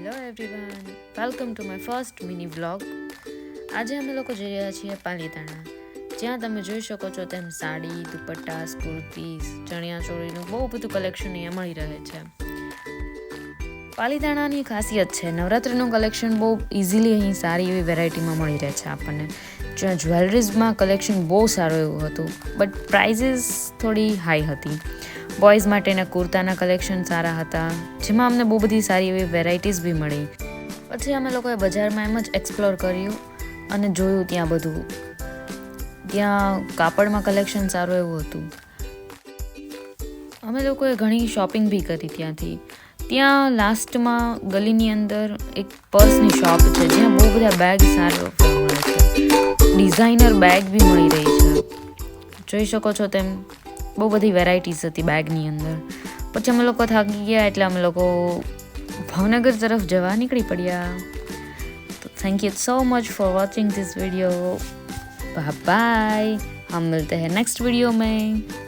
Hello everyone, welcome to my first mini vlog. આજે અમે લોકો જઈ રહ્યા છીએ પાલીતાણા, જ્યાં તમે જોઈ શકો છો તેમ સાડી, દુપટ્ટા, કુર્તીઝ, ચણિયાચોળીનું બહુ બધું કલેક્શન અહીંયા મળી રહે છે. પાલીતાણાની ખાસિયત છે નવરાત્રિનું કલેક્શન બહુ ઇઝીલી અહીં સારી એવી વેરાયટીમાં મળી રહે છે આપણને. જ્યાં જ્વેલરીઝમાં કલેક્શન બહુ સારું એવું હતું, બટ પ્રાઇઝીસ થોડી હાઈ હતી. બોયઝ માટેના કુર્તાના કલેક્શન સારા હતા, જેમાં અમને બહુ બધી સારી એવી વેરાયટીઝ બી મળી. પછી અમે લોકોએ બજારમાં એમ જ એક્સપ્લોર કર્યું અને જોયું ત્યાં બધું. ત્યાં કાપડમાં કલેક્શન સારું એવું હતું. અમે લોકોએ ઘણી શોપિંગ બી કરી ત્યાંથી. ત્યાં લાસ્ટમાં ગલીની અંદર એક પર્સની શોપ છે, જ્યાં બહુ બધા બેગ સારા મળે છે. ડિઝાઇનર બેગ બી મળી રહી છે. જોઈ શકો છો તેમ બહુ બધી વેરાયટીઝ હતી બેગની અંદર. પછી અમે લોકો થાકી ગયા એટલે અમે લોકો ભાવનગર તરફ જવા નીકળી પડ્યા. તો thank you so much for watching this video. Bye bye, हम मिलते हैं नेक्स्ट वीडियो में.